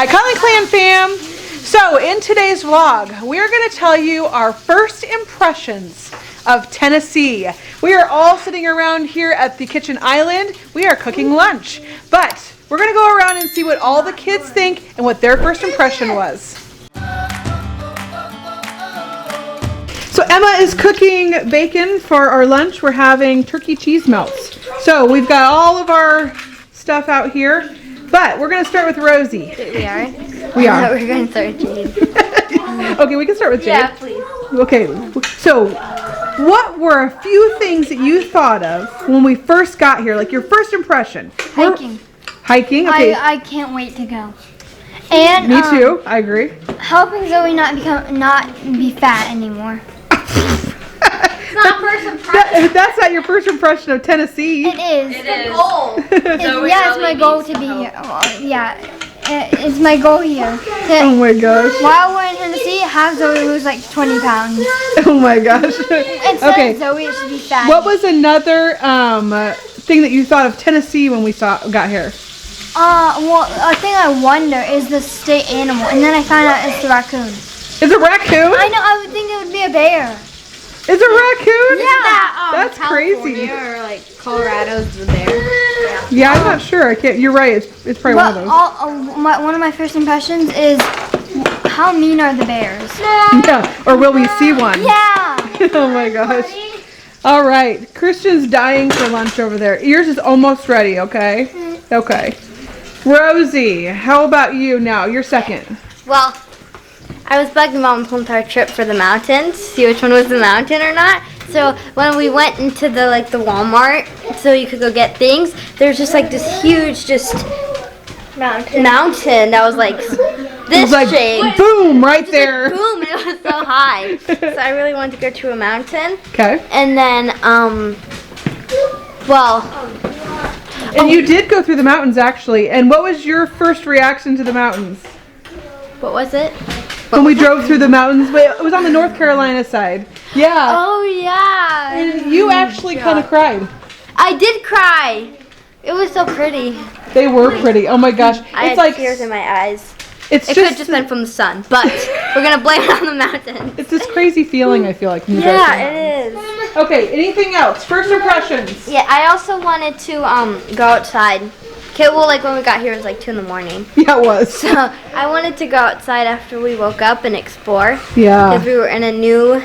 Hi Conley Clan fam! So in today's vlog, we're going to tell you our first impressions of Tennessee. We are all sitting around here at the kitchen island. We are cooking lunch, but we're going to go around and see what all the kids think and what their first impression was. So Emma is cooking bacon for our lunch. We're having turkey cheese melts. So we've got all of our stuff out here. But we're going to start with Rosie. We are? We are. We're going to start with Jade. Okay, we can start with Jade. Yeah, please. Okay, so what were a few things that you thought of when we first got here? Like your first impression? Hiking. Hiking? Okay. I can't wait to go. And me too. I agree. Helping Zoe not be fat anymore. Not first impression. That's not your first impression of Tennessee. It is. It is. Goal. Yeah, it's my goal to be here. Yeah, it's my goal here. Oh my gosh. While we're in Tennessee, have Zoe lose like 20 pounds. Oh my gosh. Instead of Zoe, should be fat. What was another thing that you thought of Tennessee when we got here? Well, a thing I wonder is the state animal, and then I found out it's the raccoon. It's a raccoon? I know. I would think it would be a bear. It's a raccoon? Yeah. That's crazy. Or like Colorado's the bear. Yeah, I'm not sure. I can't. You're right. It's probably one of those. One of my first impressions is how mean are the bears? Yeah. Or will we see one? Yeah. Oh my gosh. All right. Christian's dying for lunch over there. Yours is almost ready. Okay. Okay. Rosie, how about you now? You're second. Well, I was bugging Mom the entire trip for the mountains, see which one was the mountain or not. So when we went into the Walmart, so you could go get things, there's just like this huge mountain that was like this shape. Boom, right there. Boom, and it was so high. So I really wanted to go to a mountain. Okay. And then, And you did go through the mountains actually. And what was your first reaction to the mountains? what was it? When we drove through the mountains, it was on the North Carolina side. Yeah. Oh yeah. And you actually kind of cried. I did cry. It was so pretty. They were pretty. Oh my gosh. I had like tears in my eyes. It could have just been from the sun, but we're gonna blame it on the mountain. It's this crazy feeling I feel like. When you go Yeah, through it mountains. is. Okay. Anything else? First impressions. Yeah, I also wanted to go outside. Okay, well, like when we got here, it was like 2 in the morning. Yeah, it was. So I wanted to go outside after we woke up and explore. Yeah. Because we were in a new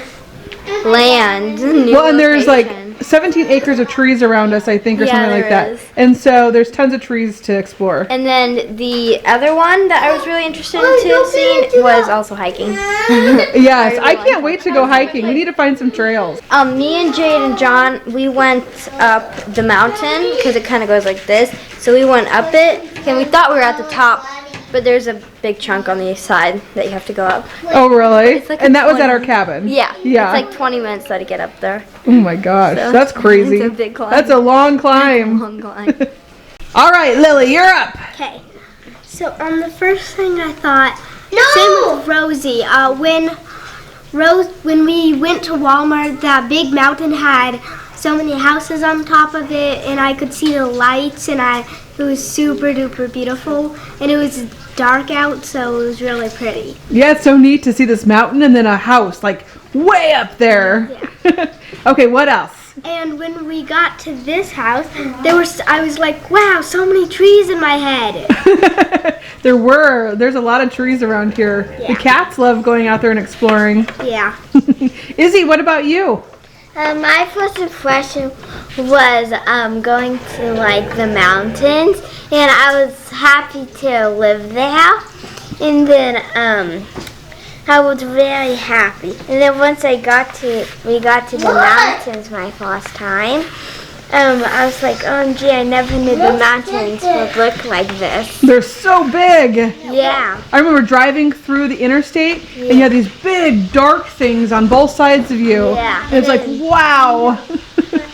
land. Well, and there's like 17 acres of trees around us, I think, or something like that. Is. And so there's tons of trees to explore. And then the other one that I was really interested in seeing was also hiking. Yes, I can't wait to go hiking. We need to find some trails. Me and Jade and John, we went up the mountain because it kind of goes like this. So we went up it, and we thought we were at the top, but there's a big chunk on the east side that you have to go up. Oh, really? It's like And that was at our cabin? Yeah. Yeah. It's like 20 minutes to get up there. Oh my gosh, So, that's crazy. it's a big climb. That's a long climb. Long climb. All right, Lily, you're up. Okay, so the first thing I thought, same with Rosie. When we went to Walmart, that big mountain had so many houses on top of it, and I could see the lights, and it was super duper beautiful, and it was dark out, so it was really pretty. Yeah, it's so neat to see this mountain and then a house like way up there. Yeah. Okay, what else? And when we got to this house, I was like, wow, so many trees in my head. There's a lot of trees around here. Yeah. The cats love going out there and exploring. Yeah. Izzy, what about you? My first impression was going to the mountains, and I was happy to live there. And then I was very happy. And then once we got to the mountains my first time, I was like, OMG, I never knew the mountains would look like this. They're so big. Yeah. I remember driving through the interstate, and you had these big dark things on both sides of you. Yeah. And it's like, wow.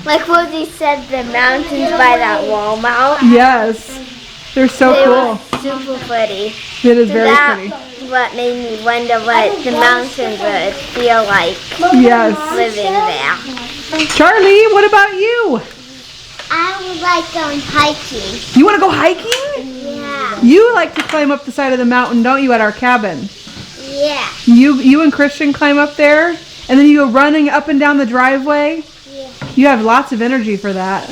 Like Rosie said, the mountains by that Walmart. Yes. They're so They cool. were super pretty. It is very pretty. What made me wonder what the mountains would feel like Yes. living there. Charlie, what about you? I would like going hiking. You want to go hiking? Yeah. You like to climb up the side of the mountain, don't you, at our cabin? Yeah. You and Christian climb up there, and then you go running up and down the driveway? Yeah. You have lots of energy for that.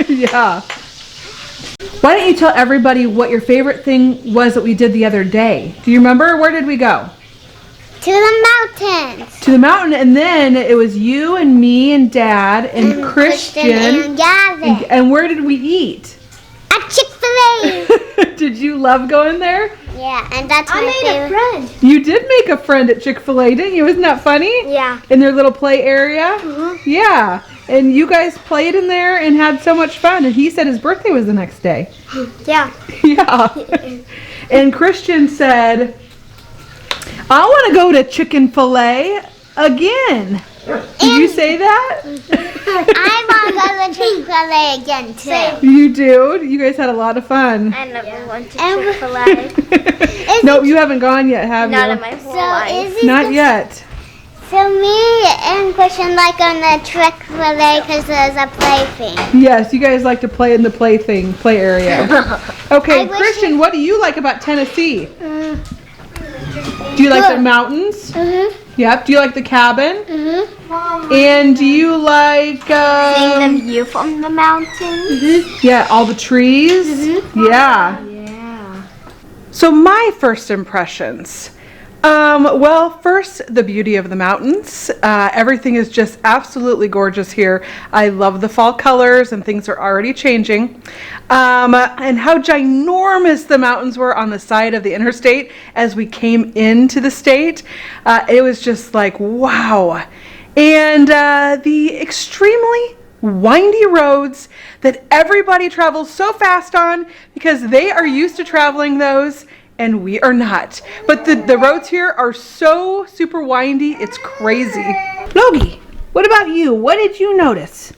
Yeah. Why don't you tell everybody what your favorite thing was that we did the other day? Do you remember? Where did we go? To the mountains. To the mountain, and then it was you and me and Dad and Christian. And Gavin. And where did we eat? At Chick-fil-A. Did you love going there? Yeah, and that's my I made favorite. a friend. You did make a friend at Chick-fil-A, didn't you? Isn't that funny? Yeah. In their little play area? Yeah. And you guys played in there and had so much fun. And he said his birthday was the next day. Yeah. Yeah. And Christian said, I want to go to Chick-fil-A again. Did you say that? I want to go to Chick-fil-A again, too. You do? You guys had a lot of fun. I never went to Chick-fil-A. No, you haven't gone yet, have you? Not in my whole life. Is Not yet. So me and Christian like on the Chick-fil-A because there's a play thing. Yes, you guys like to play in the play area. Okay, I wish Christian, what do you like about Tennessee? Do you like the mountains? Yep. Do you like the cabin? And do you like Seeing the view from the mountains. yeah, all the trees? Yeah. Yeah. So my first impressions. Well, first, the beauty of the mountains. Everything is just absolutely gorgeous here. I love the fall colors and things are already changing. And how ginormous the mountains were on the side of the interstate as we came into the state. It was just like, wow. And the extremely windy roads that everybody travels so fast on because they are used to traveling those. And we are not. But the roads here are so super windy, it's crazy. Logie, what about you? What did you notice?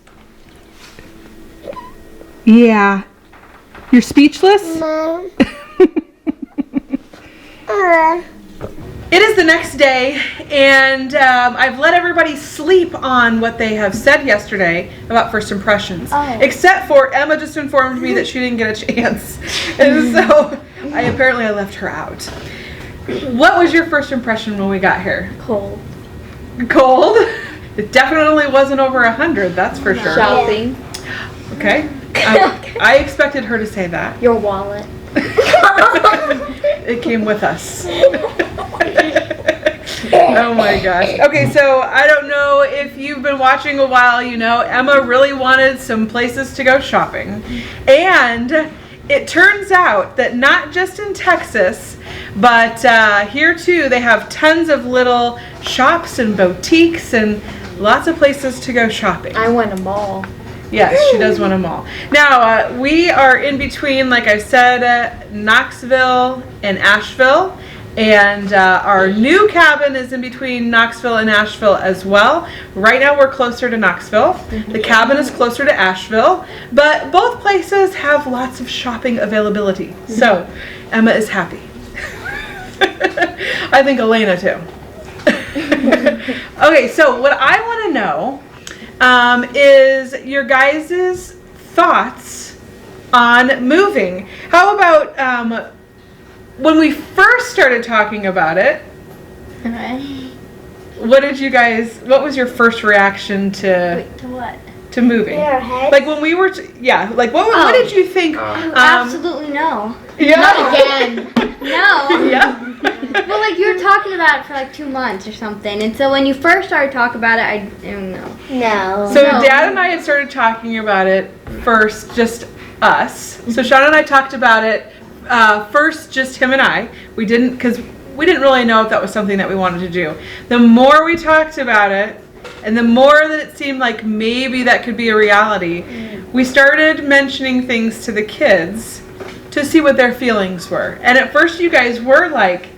Yeah. You're speechless? Mom. It is the next day, and I've let everybody sleep on what they have said yesterday about first impressions. Except for Emma just informed me that she didn't get a chance. And so I left her out. What was your first impression when we got here? Cold. Cold? It definitely wasn't over 100, that's for sure. Shopping. Okay. I expected her to say that. Your wallet. It came with us. Oh my gosh. Okay, so I don't know if you've been watching a while, you know, Emma really wanted some places to go shopping. And it turns out that not just in Texas, but here too, they have tons of little shops and boutiques and lots of places to go shopping. I want a mall. Yes, she does want them all. Now, we are in between, like I said, Knoxville and Asheville. And our new cabin is in between Knoxville and Asheville as well. Right now we're closer to Knoxville. The cabin is closer to Asheville. But both places have lots of shopping availability. So, Emma is happy. I think Elena too. Okay, so what I want to know is your guys' thoughts on moving. How about when we first started talking about it, what was your first reaction to what? To moving? Like when we were, what did you think? Absolutely no. Yeah. Not again. No. Yeah. Well, like you were talking about it for like 2 months or something, and so when you first started talking about it, I don't know. No. So Dad and I had started talking about it first, just us. So Sean and I talked about it first, just him and I. We didn't really know if that was something that we wanted to do. The more we talked about it, and the more that it seemed like maybe that could be a reality, we started mentioning things to the kids to see what their feelings were. And at first you guys were like,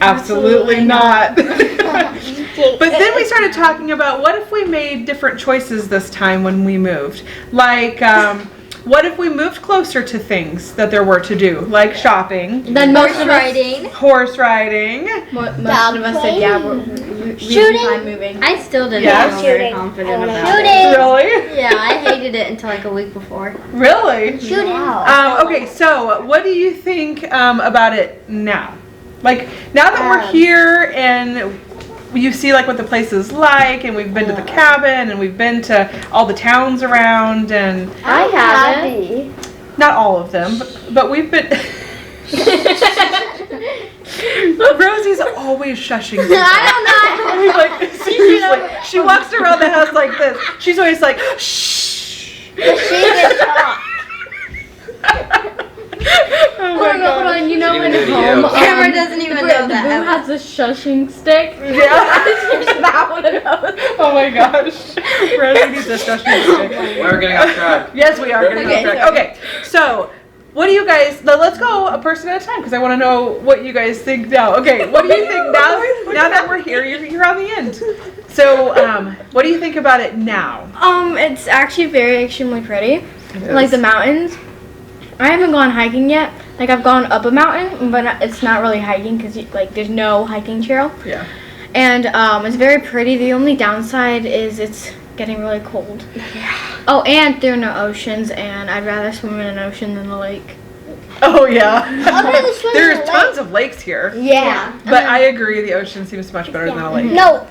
absolutely not. But then we started talking about what if we made different choices this time when we moved. Like, what if we moved closer to things that there were to do, like shopping, Then horse riding. horse riding. Most of us said, yeah, Shooting? time moving. I still didn't Yeah. feel very Shooting. confident about Shooting. it. Really? Yeah, I hated it until like a week before. Really? Shooting. Okay, so what do you think about it now? Like, now that we're here and you see like what the place is like, and we've been to the cabin, and we've been to all the towns around, and I haven't. not all of them, but we've been. Rosie's always shushing me. I Like, seriously, she walks around the house like this. She's always like, shh. Oh my Hold God. on, you know Even in video. home, Camera doesn't even know the that. Boo has a shushing stick. Yeah. That one of those. Oh my gosh. Rosie needs a shushing stick. We're getting off track. Yes, we are going to Okay, go track. Okay, so what do you guys, let's go a person at a time because I want to know what you guys think now. Okay, what do you think now that we're here, you're on the end. So, what do you think about it now? It's actually very extremely pretty. Like the mountains. I haven't gone hiking yet. Like I've gone up a mountain, but it's not really hiking because like there's no hiking trail. Yeah. And it's very pretty. The only downside is it's getting really cold. Yeah. Oh, and there are no oceans, and I'd rather swim in an ocean than a lake. Oh yeah. rather swim in There's a tons of lakes here, Yeah. but I agree the ocean seems much better than a lake. No,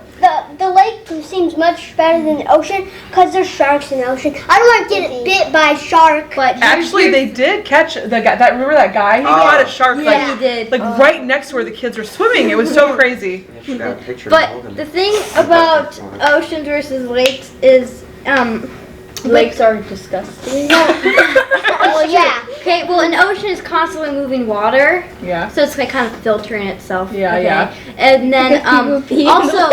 the lake seems much better than the ocean because there's sharks in the ocean. I don't want to get bit by a shark. But Actually, they did catch the guy. Remember that guy? He caught a shark yeah, he did. like right next to where the kids were swimming. It was so crazy. But the thing about oceans versus lakes is, Lakes are disgusting. Well, yeah. okay, well, an ocean is constantly moving water, Yeah. so it's like kind of filtering itself. Yeah, okay? yeah. And then also,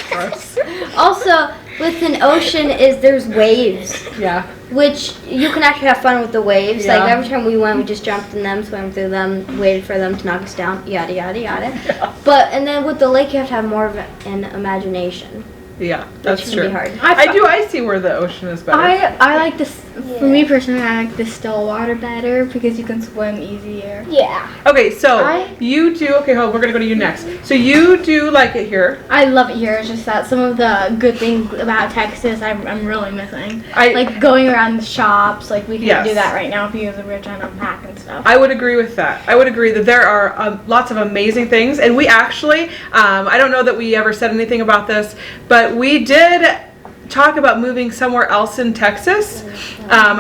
Gross. also with an ocean is there's waves, Yeah. which you can actually have fun with the waves. Yeah. Like every time we went, we just jumped in them, swam through them, waited for them to knock us down, yada yada yada. Yeah. But and then with the lake, you have to have more of an imagination. Yeah, that's which true. can be hard. I see where the ocean is better. I like this. For me personally, I like the still water better because you can swim easier. Yeah. Okay, so you do. Okay, hold on, we're gonna go to you next. So you do like it here. I love it here. It's just that some of the good things about Texas, I'm really missing. I Like going around the shops, like we can Yes. do that right now because we're trying to unpack and stuff. I would agree with that. I would agree that there are lots of amazing things, and we actually, I don't know that we ever said anything about this, but we did talk about moving somewhere else in Texas,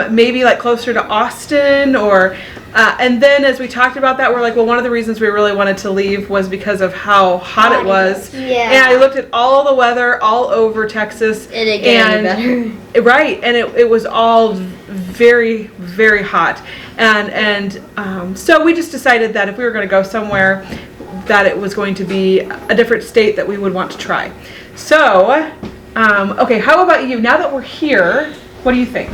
maybe like closer to Austin, or and then as we talked about that, we're like, well, one of the reasons we really wanted to leave was because of how hot it was. Yeah. And I looked at all the weather all over Texas. It didn't get any better. Right, and it was all very, very hot. And so we just decided that if we were going to go somewhere, that it was going to be a different state that we would want to try. So, okay, how about you? Now that we're here, what do you think?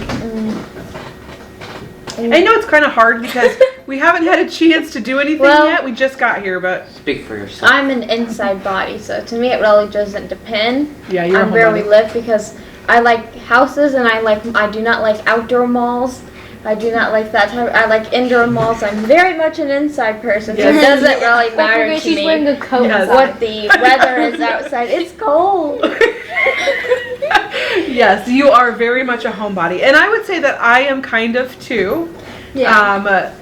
I know it's kind of hard because we haven't had a chance to do anything yet. We just got here, but Speak for yourself. I'm an inside body, so to me it really doesn't depend yeah, you're on where we live because I like houses and I do not like outdoor malls. I do not like that type. I like indoor malls. I'm very much an inside person, so it doesn't really matter to She's me wearing a coat. Yes. what the weather is outside. It's cold. Yes, you are very much a homebody, and I would say that I am kind of too. Yeah.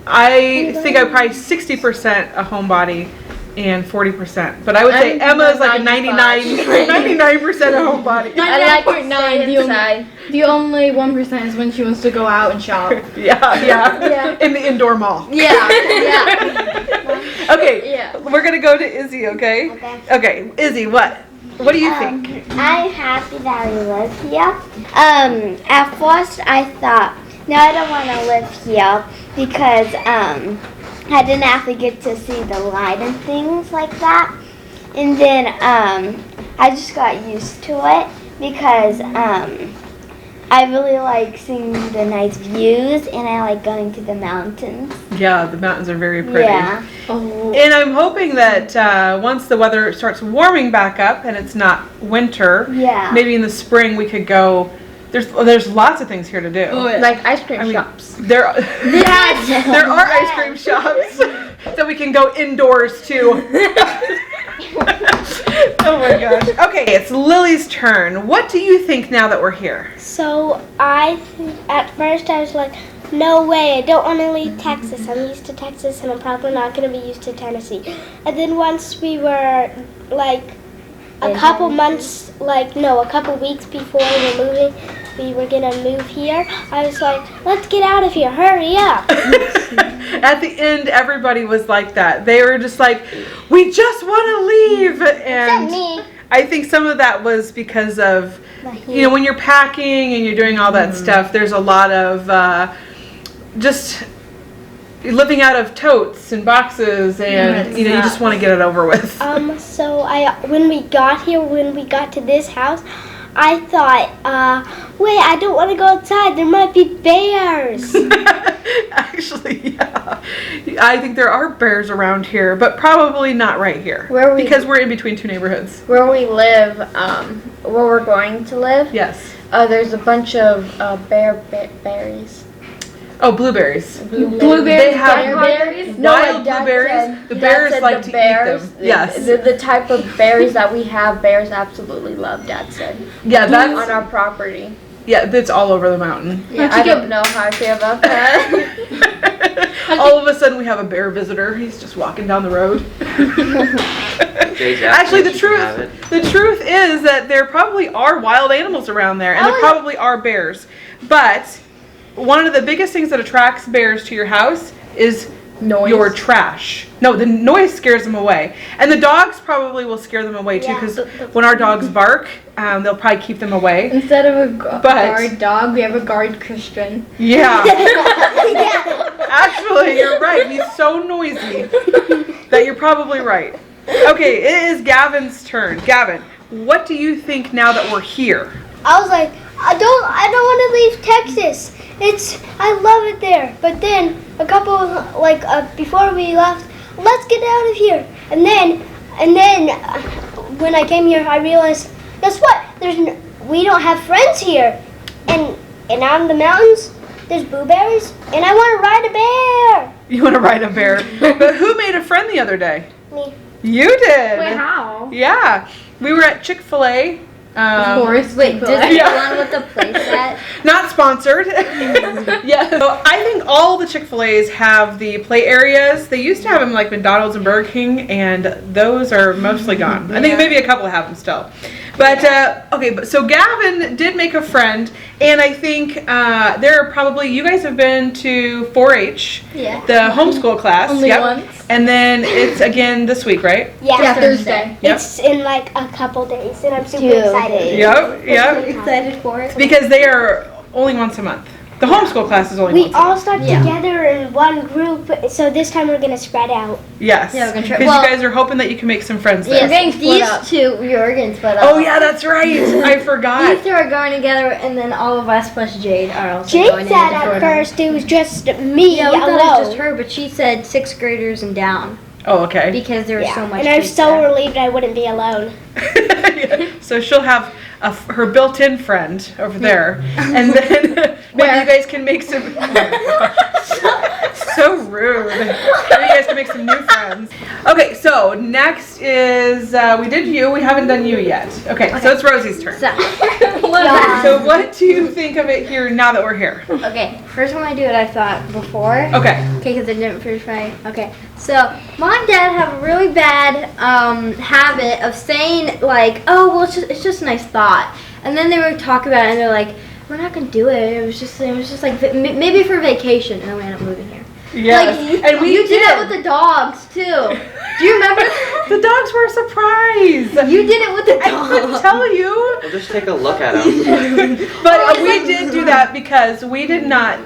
I think I'm probably 60% a homebody and 40%, but I would say I'm Emma's like a 95. 99% a homebody. I like to 99.9, stay the only- inside. The only 1% is when she wants to go out and shop. Yeah, in the indoor mall. Yeah, yeah. Okay, Yeah. we're gonna go to Izzy. Okay. Okay, Izzy, what do you think? I'm happy that we live here. At first I thought, no, I don't want to live here because I didn't have to get to see the light and things like that. And then I just got used to it because I really like seeing the nice views and I like going to the mountains. Yeah, the mountains are very pretty. Yeah. Oh. And I'm hoping that once the weather starts warming back up and it's not winter, Yeah. maybe in the spring we could go. There's lots of things here to do. Like ice cream shops. There are ice cream shops that we can go indoors to. Oh my gosh. Okay, it's Lily's turn. What do you think now that we're here? So at first I was like, no way, I don't want to leave Texas. I'm used to Texas and I'm probably not going to be used to Tennessee. And then once we were like a couple weeks before we were moving, we were going to move here. I was like, let's get out of here, hurry up. At the end, everybody was like that. They were just like, we just want to leave. And me. I think some of that was because of, when you're packing and you're doing all that stuff, there's a lot of just living out of totes and boxes, and you just want to get it over with. So when we got to this house, I thought, wait, I don't want to go outside. There might be bears. Actually, yeah. I think there are bears around here, but probably not right here. Because we're in between two neighborhoods. Where we live, where we're going to live. Yes. There's a bunch of berries. Oh, blueberries. Blueberries, They have berries. wild blueberries. The bears like to eat them. Yes. The type of berries that we have, bears absolutely love, Dad said. Yeah, that's on our property. Yeah, it's all over the mountain. Yeah, I don't know how I feel about that. All of a sudden, we have a bear visitor. He's just walking down the road. Actually, the truth is that there probably are wild animals around there, and there probably are bears. But one of the biggest things that attracts bears to your house is Noise. Your trash. No, the noise scares them away. And the dogs probably will scare them away too, because when our dogs bark, they'll probably keep them away. Instead of a guard dog, we have a guard Christian. Yeah. Actually, you're right. He's so noisy that you're probably right. Okay, it is Gavin's turn. Gavin, what do you think now that we're here? I was like, I don't want to leave Texas. I love it there. But then before we left, let's get out of here. And then when I came here, I realized, guess what? We don't have friends here. And out in the mountains, there's blueberries, and I want to ride a bear. You want to ride a bear? But who made a friend the other day? Me. You did. Wait, how? Yeah, we were at Chick-fil-A. Of course. Wait, does anyone with the place at? Not sponsored. Yeah. So I think all the Chick-fil-A's have the play areas. They used to have them like McDonald's and Burger King, and those are mostly gone. I think maybe a couple have them still. But so Gavin did make a friend, and I think there are probably, you guys have been to 4-H, the homeschool class. Only once. And then it's again this week, right? Yeah, Thursday. It's in like a couple days, and I'm super excited. Yep. Excited for it? Because they are only once a month. The homeschool class is only We once a all month. start together in one group, so this time we're gonna spread out. Yes. Yeah, we're gonna try. Because you guys are hoping that you can make some friends there. Yeah, I think these two, you're going to split up. Oh yeah, that's right. I forgot. These two are going together, and then all of us plus Jade are also Jade going said in. at first it was just me Yeah, we thought it was alone. just her, but she said 6th graders and down Oh, okay. because there was so much. and I'm kids so there. relieved I wouldn't be alone. Yeah. So she'll have her built-in friend over there, and then maybe you guys can make some. So rude. Maybe you guys can make some new friends. Okay, so next is we did you. We haven't done you yet. Okay. So it's Rosie's turn. So, So what do you think of it here now that we're here? okay, first time I do it, I thought before. Okay. Okay, because I didn't finish my. Okay, so mom and dad have a really bad habit of saying like, "Oh, well, it's just a nice thought," and then they would talk about it, and they're like, "We're not gonna do it. It was just like maybe for vacation," and then we ended up moving here. Yes. Like, and we you did that with the dogs too. Do you remember that? The dogs were a surprise. You did it with the I couldn't dogs. tell you. We'll just take a look at them. But we did do that because we did not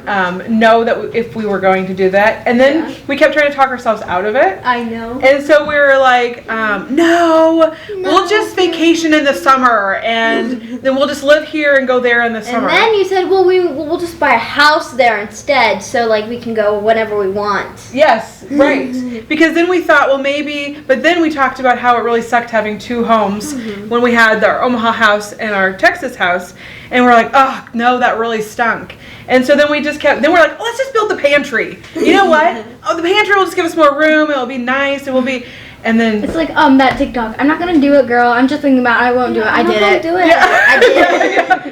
know that if we were going to do that. And then we kept trying to talk ourselves out of it. I know. And so we were like, no, we'll just vacation in the summer. And then we'll just live here and go there in the summer. And then you said, well, we'll just buy a house there instead, so like we can go whenever we want. Yes, right. Because then we thought, well, maybe, but then we talked about how it really sucked having two homes when we had our Omaha house and our Texas house. And we're like, oh, no, that really stunk. And so then we just kept, then we're like, oh, let's just build the pantry. You know what? Oh, the pantry will just give us more room. It'll be nice. It will be, And then It's like that TikTok. I'm not gonna do it, girl. I'm just thinking about it. I won't do it. I did it. Do it. Yeah. I did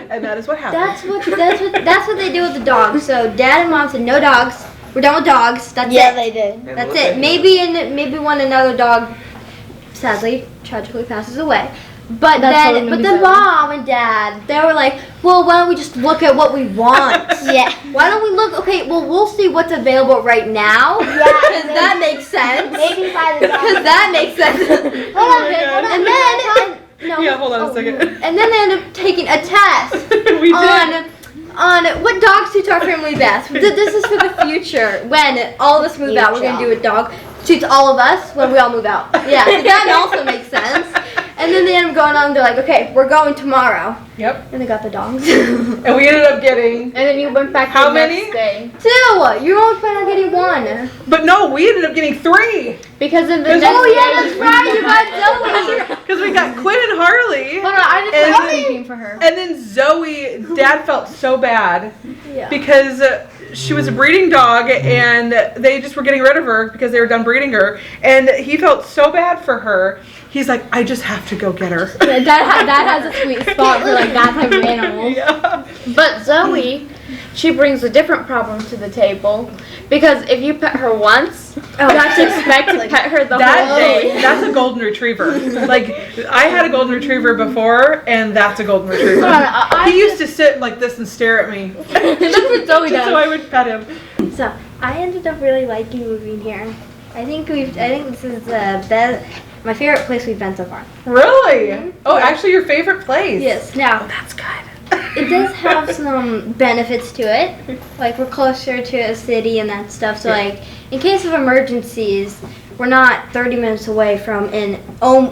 it. and that is what happened. That's what they do with the dogs. So dad and mom said no dogs. We're done with dogs. That's Yeah, it. they did. That's it. Maybe when another dog, sadly, tragically passes away. But then mom and dad, they were like, well, why don't we just look at what we want? Yeah. Why don't we look? Okay, well, we'll see what's available right now. Yeah. Because that makes sense. Maybe by the dog. Because that makes sense. Hold on, babe, hold on. And then, no. Yeah, hold on a second. And then they end up taking a test We did. on what dog suits our family best. This is for the future. When all of us move out, we're gonna do a dog suits all of us when we all move out. Yeah, so that also makes sense. And then they end up going on. They're like, okay, we're going tomorrow. Yep. And they got the dogs. And we ended up getting, And then you went back How the many? next day. 2. You only plan on getting 1. but no, we ended up getting 3. Because of the Because- next oh, day. That's right. You got Zoe. Because we got Quinn and Harley. Hold on, I just And- put sleeping for her. And then Zoe, Dad felt so bad Yeah. because she was a breeding dog and they just were getting rid of her because they were done breeding her. And he felt so bad for her. He's like, I just have to go get her. Yeah, Dad has a sweet spot for like that type of animal. Yeah. But Zoe, she brings a different problem to the table because if you pet her once, you have to expect to pet her the whole day. That's a golden retriever. Like, I had a golden retriever before, and that's a golden retriever. Hold on, I He used to sit like this and stare at me. That's what Zoe Just so does. I would pet him. So I ended up really liking moving here. I think this is the best, my favorite place we've been so far. Really? Oh, actually, your favorite place? Yes. Now That's good. it does have some benefits to it. Like we're closer to a city and that stuff. So like in case of emergencies, we're not 30 minutes away from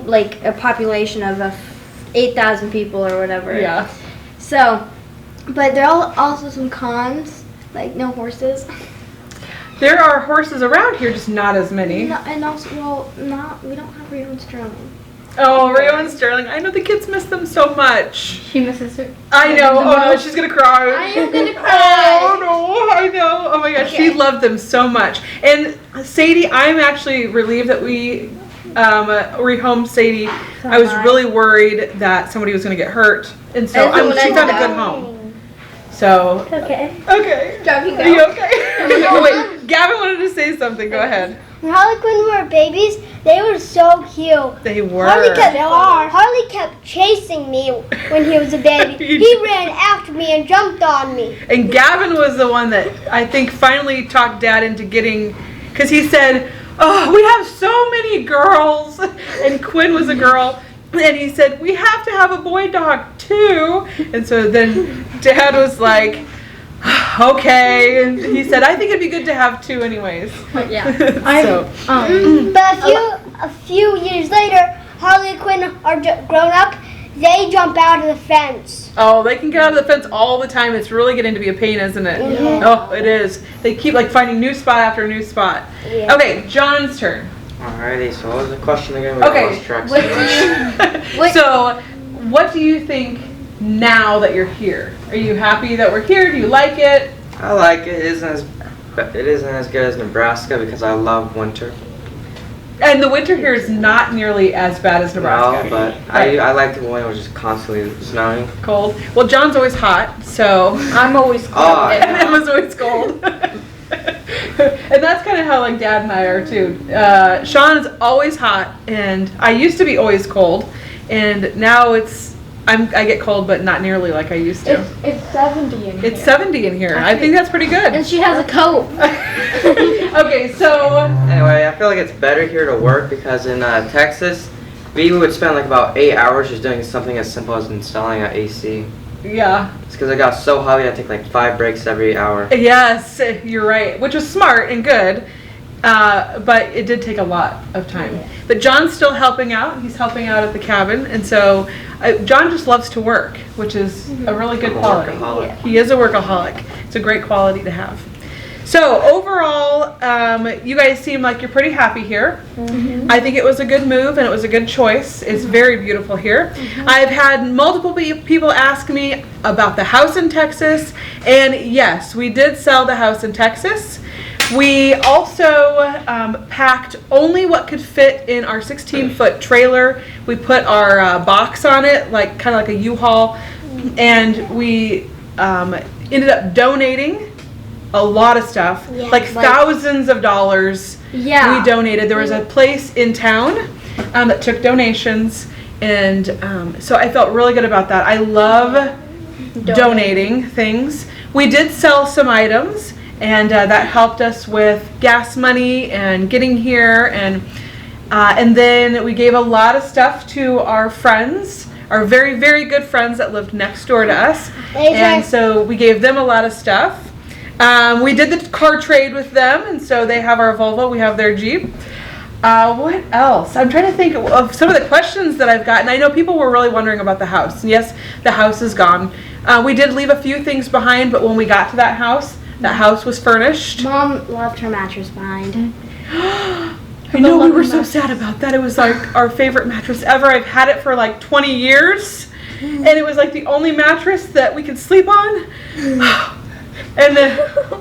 like a population of 8,000 people or whatever. Yeah. So, but there are also some cons, like no horses. There are horses around here, just not as many. No, and also, we don't have Rio and Sterling. Oh, Rio and Sterling. I know the kids miss them so much. She misses her. I know. Oh no, she's gonna cry. I am gonna cry. Oh no, I know. Oh my gosh, she loved them so much. And Sadie, I'm actually relieved that we rehomed Sadie. I was really worried that somebody was gonna get hurt, and so she found a good home. So. Okay. Okay. Driving Are you okay? Oh, wait, Gavin wanted to say something. Go ahead. When Harley Quinn were babies, they were so cute. They were. Harley kept chasing me when he was a baby. He ran after me and jumped on me. And Gavin was the one that I think finally talked Dad into getting, because he said, oh, we have so many girls. And Quinn was a girl. And he said, we have to have a boy dog too. And so then Dad was like, okay. And he said, I think it'd be good to have 2 anyways. Yeah. So, But a few years later, Harley and Quinn are grown up. They jump out of the fence. oh, they can get out of the fence all the time. It's really getting to be a pain, isn't it? Oh, it is. They keep like finding new spot after new spot. Yeah. Okay, John's turn. Alrighty, so what was the question again? We Okay, lost track what so much. So, what do you think now that you're here? Are you happy that we're here? Do you like it? I like it. It isn't as good as Nebraska because I love winter. And the winter here is not nearly as bad as Nebraska. No, but I liked it when it was just constantly snowing. Cold. Well, John's always hot, so I'm always cold. Oh, and Emma's always cold. And that's kind of how like Dad and I are too. Sean is always hot, and I used to be always cold, and now I get cold, but not nearly like I used to. It's 70 in here. It's 70 in here. I think that's pretty good. And she has a coat. Okay, so Anyway, I feel like it's better here to work because in Texas, we would spend like about 8 hours just doing something as simple as installing an AC. yeah. It's because it got so hot, we had to take like 5 breaks every hour. Yes, you're right, which was smart and good, but it did take a lot of time. But John's still helping out. He's helping out at the cabin, and so John just loves to work, which is a really good I'm a quality. workaholic. He is a workaholic. It's a great quality to have. So overall, you guys seem like you're pretty happy here. I think it was a good move and it was a good choice. It's very beautiful here. I've had multiple people ask me about the house in Texas, and yes, we did sell the house in Texas, We also packed only what could fit in our 16-foot trailer. We put our box on it, like kind of like a U-Haul, and we ended up donating a lot of stuff, like thousands of dollars. Yeah. We donated. There was a place in town that took donations, and so I felt really good about that. I love donating things. We did sell some items, and that helped us with gas money and getting here, and then we gave a lot of stuff to our friends, our very, very good friends that lived next door to us, and so we gave them a lot of stuff. We did the car trade with them, and so they have our Volvo, we have their Jeep. What else? I'm trying to think of some of the questions that I've gotten. I know people were really wondering about the house, and yes, the house is gone. We did leave a few things behind, but when we got to that house was furnished. Mom left her mattress behind. I know, we were so sad about that. It was like our favorite mattress ever. I've had it for like 20 years, and it was like the only mattress that we could sleep on. And then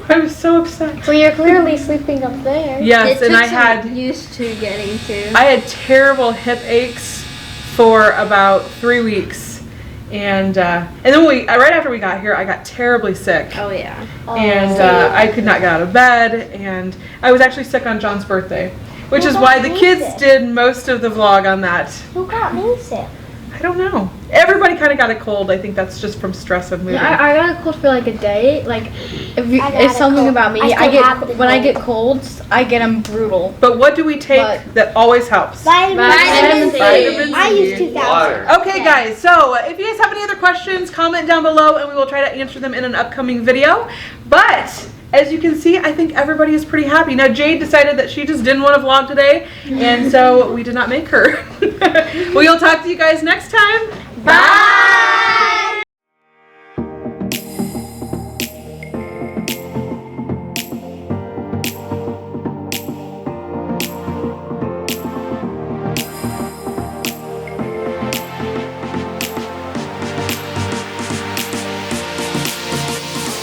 I was so upset. Well, you're clearly sleeping up there. Yes, and I had used to getting to. I had terrible hip aches for about 3 weeks, and then right after we got here, I got terribly sick. Oh yeah. And I could not get out of bed, and I was actually sick on John's birthday, which is why the kids did most of the vlog on that. Who got me sick? I don't know. Everybody kind of got a cold. I think that's just from stress of moving. Yeah, I got a cold for like a day. Like, it's something about me. When I get colds, I get them brutal. But what do we take that always helps? Vitamin C. I use 2000. Water. Okay, guys, so if you guys have any other questions, comment down below and we will try to answer them in an upcoming video. But as you can see, I think everybody is pretty happy. Now, Jade decided that she just didn't want to vlog today, and so we did not make her. We'll talk to you guys next time. Bye!